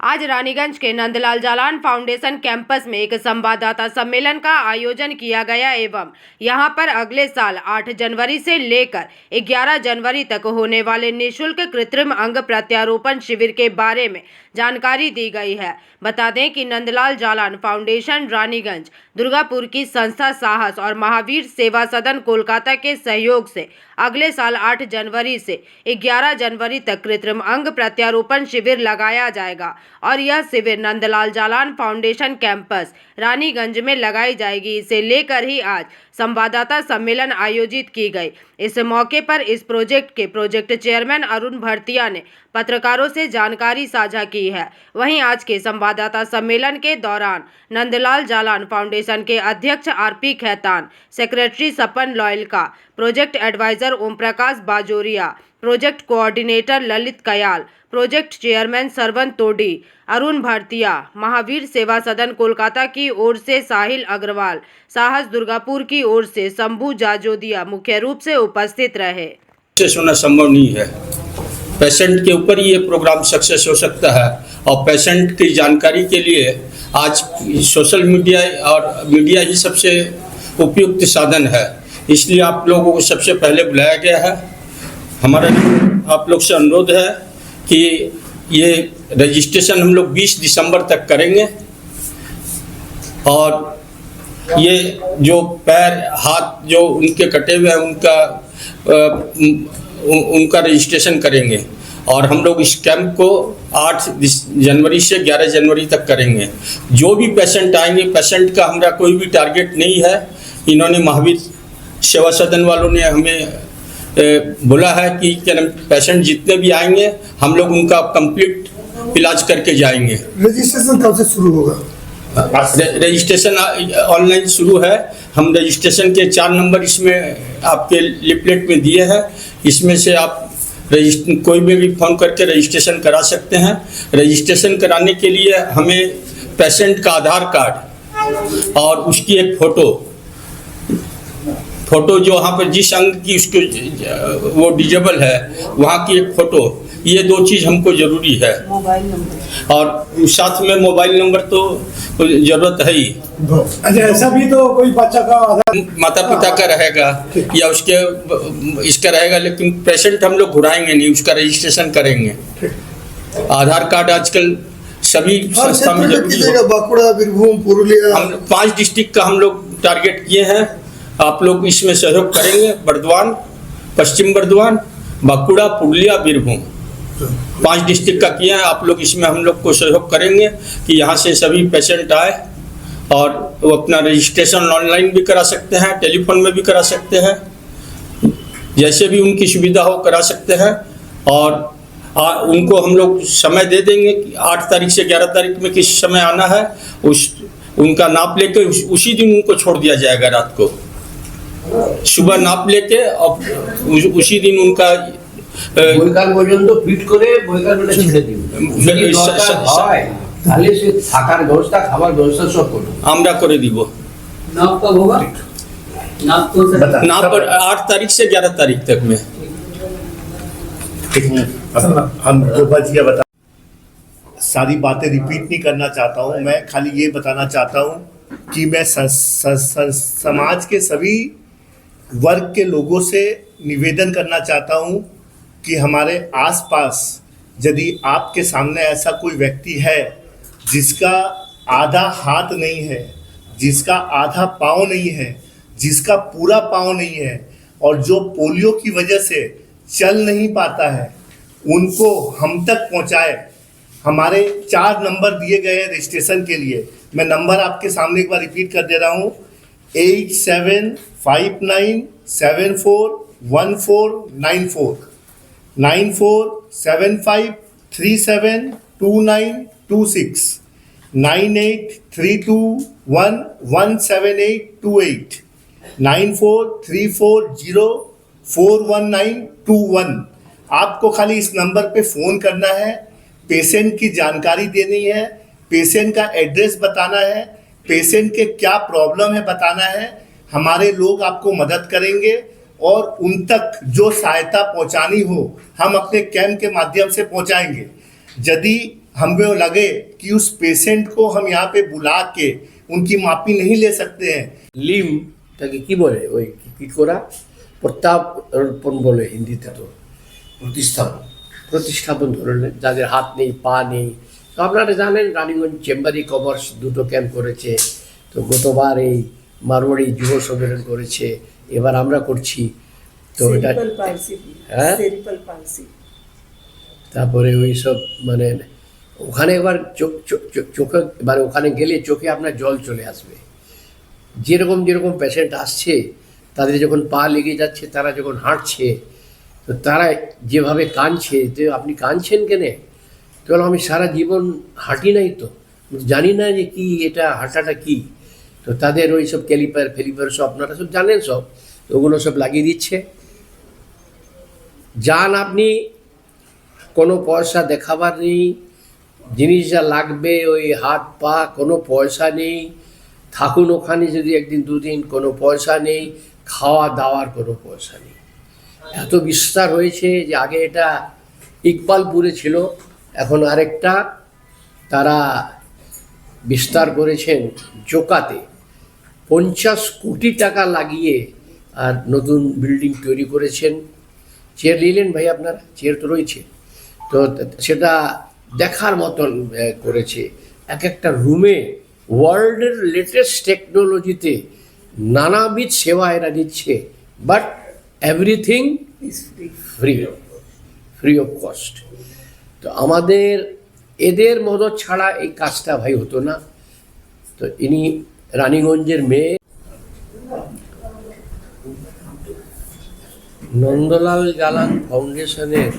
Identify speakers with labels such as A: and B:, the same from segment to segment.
A: आज रानीगंज के Nandlal Jalan foundation campus में एक संवाददाता सम्मेलन का आयोजन किया गया एवं यहां पर अगले साल 8 जनवरी से लेकर 11 जनवरी तक होने वाले निःशुल्क कृत्रिम अंग प्रत्यारोपण शिविर के बारे में जानकारी दी गई है। बता दें कि नंदलाल जालान फाउंडेशन रानीगंज दुर्गापुर की संस्था साहस और महावीर सेवा सदन कोलकाता के सहयोग से अगले साल 8 जनवरी से 11 जनवरी तक कृत्रिम अंग प्रत्यारोपण शिविर लगाया जाएगा और यह शिविर नंदलाल जालान फाउंडेशन कैंपस रानीगंज में लगाई जाएगी। इसे लेकर ही आज संवाददाता सम्मेलन आयोजित की गई। इस मौके पर इस प्रोजेक्ट के प्रोजेक्ट चेयरमैन अरुण भरतिया ने पत्रकारों से जानकारी साझा की है। वहीं आज के संवाददाता सम्मेलन के दौरान नंदलाल जालान फाउंडेशन के अध्यक्ष R P Khaitan, secretary Sapan Loyalka, project advisor Om Prakash Bajoria, project coordinator Lalit Kayal, project chairman Sarwan Todi, Arun Bhartia, Mahavir सेवा सदन कोलकाता की ओर से साहिल अग्रवाल, साहस दुर्गापुर की ओर से शंभू जाजोदिया मुख्य रूप से उपस्थित रहे।
B: सक्सेस होना संभव नहीं है, पेशेंट के ऊपर ही ये प्रोग्राम सक्सेस हो सकता है और पेशेंट की जानकारी के लिए आज सोशल मीडिया और मीडिया ही सबसे उपयुक्त साधन है। इसलिए आप लोगों को सबसे पहले बुलाया गया है। हमारा आप लोग से अनुरोध है कि ये रजिस्ट्रेशन हम लोग 20 दिसंबर तक करेंगे और ये जो पैर हाथ जो उनके कटे हुए हैं उनका रजिस्ट्रेशन करेंगे और हम लोग इस कैंप को 8 जनवरी से 11 जनवरी तक करेंगे। जो भी पेशेंट आएंगे, पेशेंट का हमारा कोई भी टारगेट नहीं है। इन्होंने महावीर सेवा सदन वालों ने हमें बोला है कि पेशेंट जितने भी आएंगे हम लोग उनका कंप्लीट इलाज करके जाएंगे।
C: रजिस्ट्रेशन कब से शुरू होगा?
B: रजिस्ट्रेशन ऑनलाइन शुरू है। हम रजिस्ट्रेशन के 4 नंबर इसमें आपके लिपलेट में दिए हैं। इसमें से आप कोई भी फ़ोन करके रजिस्ट्रेशन करा सकते हैं। रजिस्ट्रेशन कराने के लिए हमें पेशेंट का आधार कार्ड और उसकी एक फ़ोटो जो वहाँ पर जिस अंग की उसके वो डिजेबल है वहाँ की एक फ़ोटो, ये 2 चीज़ हमको ज़रूरी है। मोबाइल नंबर और साथ में मोबाइल नंबर तो ज़रूरत है ही।
C: अच्छा, ऐसा भी तो कोई बच्चा का आधार
B: माता पिता का रहेगा या उसके इसका रहेगा, लेकिन पेशेंट हम लोग घुराएंगे नहीं, उसका रजिस्ट्रेशन करेंगे। आधार कार्ड आजकल सभी संस्था में जरूरी है।
C: बांकुड़ा, बीरभूम, पुरुलिया,
B: हम 5 डिस्ट्रिक्ट का हम लोग टारगेट किए हैं। आप लोग इसमें सहयोग करेंगे। बर्धवान, पश्चिम बर्धवान, बांकुड़ा, पुरुलिया, बीरभूम 5 डिस्ट्रिक्ट का किया है। आप लोग इसमें हम लोग को सहयोग करेंगे कि यहाँ से सभी पेशेंट आए और वो अपना रजिस्ट्रेशन ऑनलाइन भी करा सकते हैं, टेलीफोन में भी करा सकते हैं, जैसे भी उनकी सुविधा हो करा सकते हैं। और उनको हम लोग समय दे देंगे कि 8 तारीख से 11 तारीख में किस समय आना है। उनका नाप लेके उसी दिन उनको छोड़ दिया जाएगा। रात को सुबह नाप लेके और उसी दिन उनका
D: বৈকাল পর্যন্ত ফিট করে বৈকাল বেলা ছেড়ে দিব। যদি দরকার হয় তাহলে সে থাকার ব্যবস্থা, খাবার ব্যবস্থা সব করব, আমরা
B: করে দিব।
D: नाप कब होगा?
B: नाप 8 तारीख से 11 तारीख तक में।
C: हम जी बता सारी बातें रिपीट नहीं करना चाहता हूँ। मैं खाली ये बताना चाहता हूँ कि मैं समाज के सभी वर्ग के लोगों से निवेदन करना चाहता हूँ कि हमारे आसपास यदि आपके सामने ऐसा कोई व्यक्ति है जिसका आधा हाथ नहीं है, जिसका आधा पाँव नहीं है, जिसका पूरा पाँव नहीं है और जो पोलियो की वजह से चल नहीं पाता है, उनको हम तक पहुंचाए। हमारे 4 नंबर दिए गए हैं रजिस्ट्रेशन के लिए। मैं नंबर आपके सामने एक बार रिपीट कर दे रहा हूँ। 8759741494, 9475372926, 9832117828, 9434041921। आपको खाली इस नंबर पे फ़ोन करना है, पेशेंट की जानकारी देनी है, पेशेंट का एड्रेस बताना है, पेशेंट के क्या प्रॉब्लम है बताना है। हमारे लोग आपको मदद करेंगे और उन तक जो सहायता पहुंचानी हो हम अपने कैंप के माध्यम से पहुंचाएंगे। यदि हमें लगे कि उस पेशेंट को हम यहाँ पे बुला के उनकी मापी नहीं ले सकते हैं।
D: লিমটাকে কি বলে ওই কি করা প্রত্যাপন বলে হিন্দিতে, তো প্রতিস্থাপন ধরনের যাদের হাত নেই পা নেই। তো আপনারা জানেন রানীগঞ্জ চেম্বারি কমার্স দুটো ক্যাম্প করেছে, তো গতবার এই মারোয়াড়ি যুব সম্মেলন করেছে, এবার আমরা করছি। তো এটা হ্যাঁ, তারপরে ওই সব মানে ওখানে এবার চোখে মানে ওখানে গেলে চোখে আপনার জল চলে আসবে। যেরকম যেরকম পেশেন্ট আসছে তাদের যখন পা লেগে যাচ্ছে, তারা যখন হাঁটছে, তো তারা যেভাবে কাঁদছে, যে আপনি কাঁদছেন কেনে? তো আমি সারা জীবন হাঁটি নাই, তো জানি না যে কি এটা হাঁটাটা কি। তো তাদের ওই সব ক্যালিপার ফেলিপার সব আপনারা সব জানেন সব, তো ওগুলো সব লাগিয়ে দিচ্ছে। যান আপনি, কোনো পয়সা দেখাবার নেই, জিনিস যা লাগবে ওই হাত পা, কোনো পয়সা নেই। থাকুন ওখানে যদি একদিন দুদিন, কোনো পয়সা নেই। খাওয়া দাওয়ার কোনো পয়সা নেই। এত বিস্তার হয়েছে যে আগে এটা ইকবালপুরে ছিল, এখন আরেকটা তারা বিস্তার করেছেন জোকাতে। 50 কোটি টাকা লাগিয়ে আর নতুন বিল্ডিং তৈরি করেছেন। চেয়ার নিলেন ভাই আপনারা? চেয়ার তো রয়েছে, তো সেটা দেখার মতন করেছে। এক একটা রুমে ওয়ার্ল্ডের লেটেস্ট টেকনোলজিতে নানাবিধ সেবা এরা দিচ্ছে, but everything is free of cost. তো আমাদের এদের মদত ছাড়া এই কাজটা ভাই হতো না। তো ইনি রানীগঞ্জের মেয়ে। নন্দলাল জালান ফাউন্ডেশনের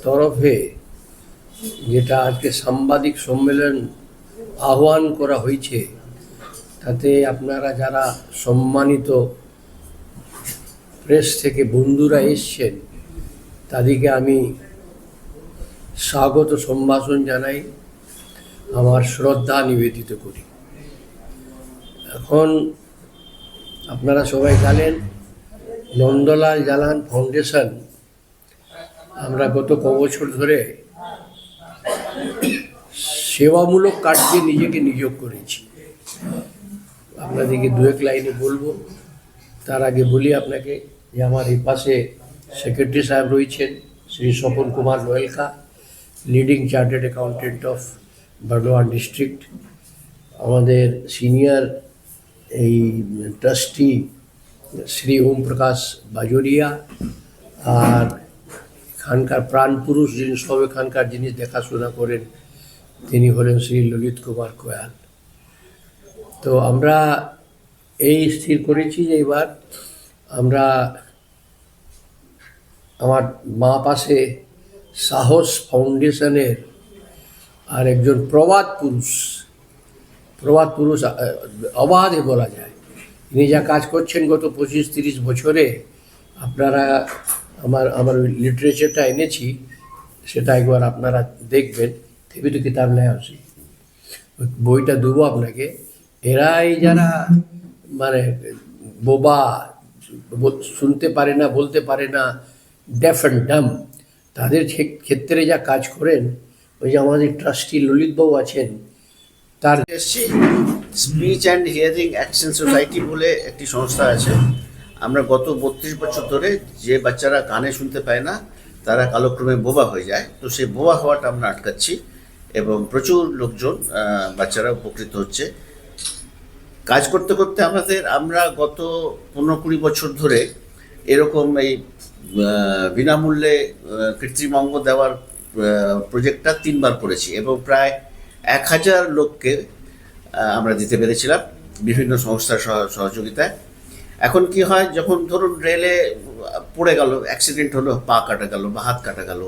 D: তরফে যেটা আজকে সাংবাদিক সম্মেলন আহ্বান করা হয়েছে, তাতে আপনারা যারা সম্মানিত প্রেস থেকে বন্ধুরা এসছেন, তাদেরকে আমি স্বাগত সম্ভাষণ জানাই, আমার শ্রদ্ধা নিবেদিত করি। এখন আপনারা সবাই জানেন নন্দলাল জালান ফাউন্ডেশন আমরা গত বছর ধরে সেবামূলক কার্যে নিজেকে নিয়োগ করেছি। আপনাদেরকে দু এক লাইনে বলবো, তার আগে বলি আপনাকে যে আমার এই পাশে সেক্রেটারি সাহেব রয়েছেন Shri Swapan Kumar Noyelka, leading chartered accountant of Bardhaman district. আমাদের সিনিয়র এই ট্রাস্টি শ্রী ওম প্রকাশ বাজোরিয়া, আর এখানকার প্রাণপুরুষ যিনি সব এখানকার জিনিস দেখাশোনা করেন তিনি হলেন শ্রী ললিত কুমার কোয়াল। তো আমরা এই স্থির করেছি যে এবার আমরা আমার মা পাশে সাহস ফাউন্ডেশনের আর একজন প্রবাদ পুরুষ অবাধে বলা যায়, তিনি যা কাজ করছেন গত 25-30 বছরে। আপনারা আমার লিটারেচারটা এনেছি, সেটা একবার আপনারা দেখবেন। থেবি তো কিতাব নেয় আসি, বইটা দেবো আপনাকে। এরাই যারা মানে বোবা, শুনতে পারে না, বলতে পারে না, ডেফ অ্যান্ড ডাম, তাদের ক্ষেত্রে যা কাজ করেন, ওই যে আমাদের ট্রাস্টি ললিতবাবু আছেন, তার
E: এসছি speech and hearing action society বলে একটি সংস্থা আছে। আমরা গত 32 বছর ধরে যে বাচ্চারা কানে শুনতে পায় না তারা কালক্রমে বোবা হয়ে যায়, তো সেই বোবা হওয়াটা আমরা আটকাচ্ছি এবং প্রচুর লোকজন বাচ্চারা উপকৃত হচ্ছে। কাজ করতে করতে আমরা গত 15-20 বছর ধরে এরকম এই বিনামূল্যে কৃত্রিম অঙ্গ দেওয়ার প্রজেক্টটা 3 বার করেছি এবং প্রায় 1000 লোককে আমরা দিতে পেরেছিলাম বিভিন্ন সংস্থার সহযোগিতায়। এখন কি হয়, যখন ধরুন রেলে পড়ে গেল, অ্যাক্সিডেন্ট হলো, পা কাটা গেল বা হাত কাটা গেল,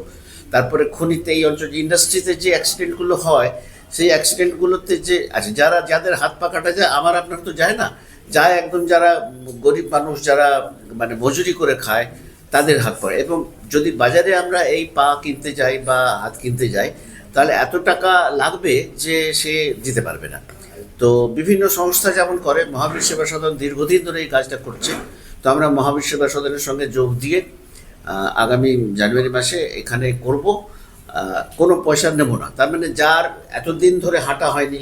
E: তারপরে খনিতে এই অঞ্চলে ইন্ডাস্ট্রিতে যে অ্যাক্সিডেন্টগুলো হয়, সেই অ্যাক্সিডেন্টগুলোতে যে আছে যাদের হাত পা কাটা যায়, আমার আপনার তো যায় না, যায় একদম যারা গরিব মানুষ, যারা মানে মজুরি করে খায়, তাদের হাত পড়ে। এবং যদি বাজারে আমরা এই পা কিনতে যাই বা হাত কিনতে যাই, তাহলে এত টাকা লাগবে যে সে দিতে পারবে না। তো বিভিন্ন সংস্থা যেমন করে, মহাবীর সেবা সদন দীর্ঘদিন ধরে এই কাজটা করছে। তো আমরা মহাবীর সেবা সদনের সঙ্গে যোগ দিয়ে আগামী জানুয়ারি মাসে এখানে করব কোনো পয়সা নেব না। তার মানে যার এতদিন ধরে হাঁটা হয়নি,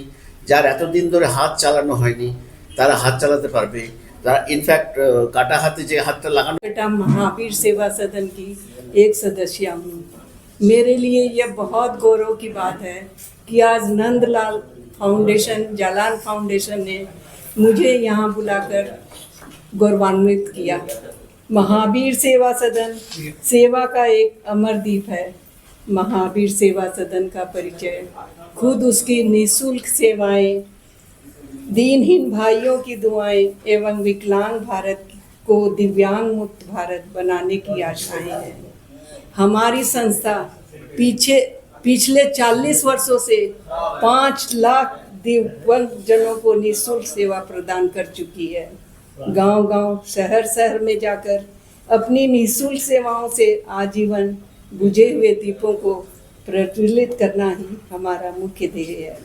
E: যার এতদিন ধরে হাত চালানো হয়নি, তারা হাত চালাতে পারবে। তারা ইনফ্যাক্ট কাটা হাতে যে হাতটা লাগানো
F: बेटा महावीर सेवा सदन की एक सदस्य हूँ। मेरे लिए यह बहुत गौरव की बात है कि आज नंदलाल फाउंडेशन, जालान फाउंडेशन ने मुझे यहाँ बुलाकर गौरवान्वित किया। महावीर सेवा सदन सेवा का एक अमरदीप है। महावीर सेवा सदन का परिचय खुद उसकी निःशुल्क सेवाएं, दीनहीन भाइयों की दुआएं एवं विकलांग भारत को दिव्यांग मुक्त भारत बनाने की आशाएं हैं। हमारी संस्था पिछले 40 वर्षों से 5 लाख दिव्यांग जनों को निःशुल्क सेवा प्रदान कर चुकी है। गांव-गांव, शहर-शहर में जाकर अपनी निःशुल्क सेवाओं से आजीवन बुझे हुए दीपों को प्रज्वलित करना ही हमारा मुख्य ध्येय है।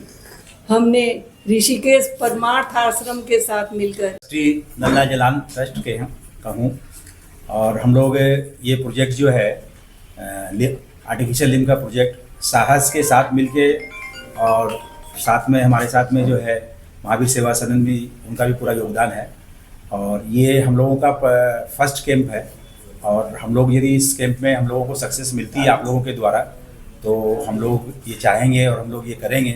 F: हमने ऋषिकेश परमार्थ आश्रम के साथ मिलकर
G: श्री नंदलाल जालान ट्रस्ट के हूँ और हम लोग ये प्रोजेक्ट जो है आर्टिफिशियल लिम्ब का प्रोजेक्ट साहस के साथ मिलके, और साथ में हमारे साथ में जो है महावीर सेवा सदन भी, उनका भी पूरा योगदान है। और ये हम लोगों का फर्स्ट कैंप है, और हम लोग यदि इस कैंप में हम लोगों को सक्सेस मिलती है आप लोगों के द्वारा, तो हम लोग ये चाहेंगे और हम लोग ये करेंगे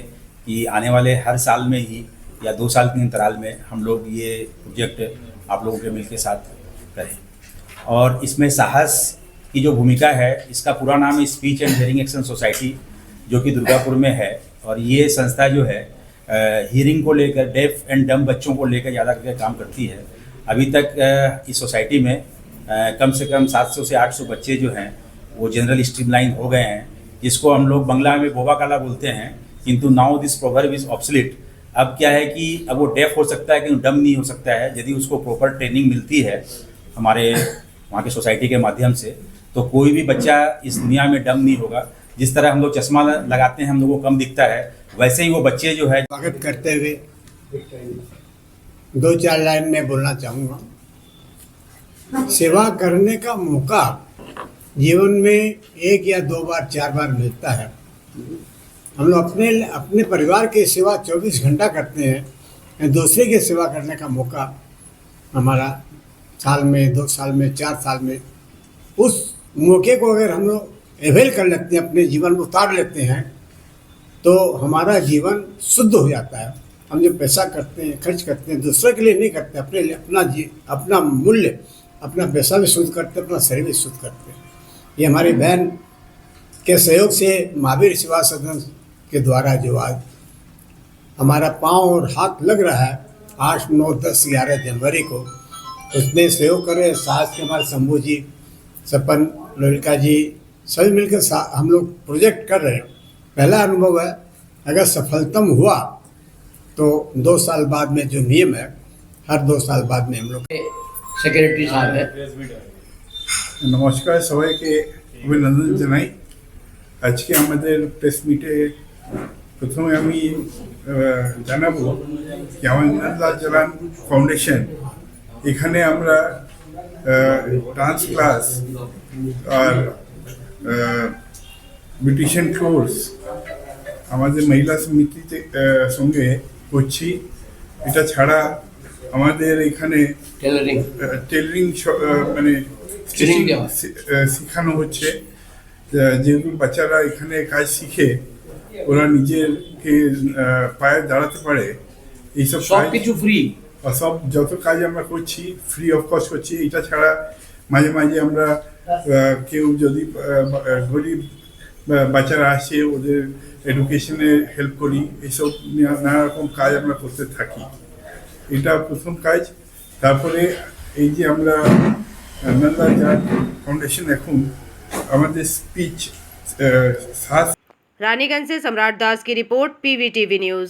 G: कि आने वाले हर साल में ही या 2 साल के अंतराल में हम लोग ये प्रोजेक्ट आप लोगों के मिल के साथ करें। और इसमें साहस की जो भूमिका है, इसका पूरा नाम है speech and hearing action society, जो कि दुर्गापुर में है। और ये संस्था जो है हियरिंग को लेकर, डेफ एंड डम बच्चों को लेकर ज़्यादा करके काम करती है। अभी तक इस सोसाइटी में कम से कम 700 से 800 बच्चे जो हैं वो जनरल स्ट्रीमलाइन हो गए हैं, जिसको हम लोग बंगला में बोबा काला बोलते हैं, किंतु now this proverb is obsolete. अब क्या है कि अब वो डेफ हो सकता है, किंतु डम नहीं हो सकता है। यदि उसको प्रॉपर ट्रेनिंग मिलती है हमारे वहाँ के सोसाइटी के माध्यम से, तो कोई भी बच्चा इस दुनिया में डम नहीं होगा। जिस तरह हम लोग चश्मा लगाते हैं, हम लोगों को कम दिखता है, वैसे ही वो बच्चे जो है।
H: स्वागत करते हुए 2-4 लाइन में बोलना चाहूँगा। सेवा करने का मौका जीवन में 1 या 2 बार 4 बार मिलता है। हम लोग अपने परिवार की सेवा 24 घंटा करते हैं, दूसरे की सेवा करने का मौका हमारा साल में, 2 साल में, 4 साल में, उस मौके को अगर हम लोग अवेल कर लेते हैं, अपने जीवन में उतार लेते हैं, तो हमारा जीवन शुद्ध हो जाता है। हम जो पैसा करते हैं, खर्च करते हैं, दूसरे के लिए नहीं करते, अपने लिए अपना मूल्य, अपना पैसा भी शुद्ध करते हैं, अपना शरीर भी शुद्ध करते हैं। ये हमारी बहन के सहयोग से महावीर सेवा सदन के द्वारा जो आज हमारा पाँव और हाथ लग रहा है 8, 9, 10, 11 जनवरी को, उसने सहयोग करे। साथ के हमारे शंभू जी, सपन, लोलिका जी सभी मिलकर हम लोग प्रोजेक्ट कर रहे हैं। पहला अनुभव है, अगर सफलतम हुआ तो 2 साल बाद में जो नियम है, हर 2 साल बाद में हम लोग
D: सेक्रेटरी साहब है।
I: নমস্কার সবাইকে অভিনন্দন জানাই। আজকে আমাদের প্রেস মিটে প্রথমে আমি জানাবো যে আমাদের নন্দলাল জালান ফাউন্ডেশন, এখানে আমরা ডান্স ক্লাস আর বিউটিশিয়ান কোর্স আমাদের মহিলা সমিতিতে সঙ্গে করছি। এটা ছাড়া আমাদের এখানে টেলারিং মানে শেখানো হচ্ছে। যেহেতু বাচ্চারা এখানে কাজ শিখে ওরা নিজেরকে পায়ে দাঁড়াতে পারে, এইসব
D: সব কিছু ফ্রি,
I: সব যত কাজ আমরা করছি ফ্রি অফ কস্ট করছি। এটা ছাড়া মাঝে মাঝে আমরা কেউ যদি গরিব বাচ্চারা আসে, ওদের এডুকেশনে হেল্প করি, এইসব নানা রকম কাজ আমরা করতে থাকি। এটা প্রথম কাজ। তারপরে এই যে আমরা নন্দলাল জালান फाउंडेशन এখন আমাদের স্পিচ
A: रानीगंज से सम्राट दास की रिपोर्ट, PVTV न्यूज।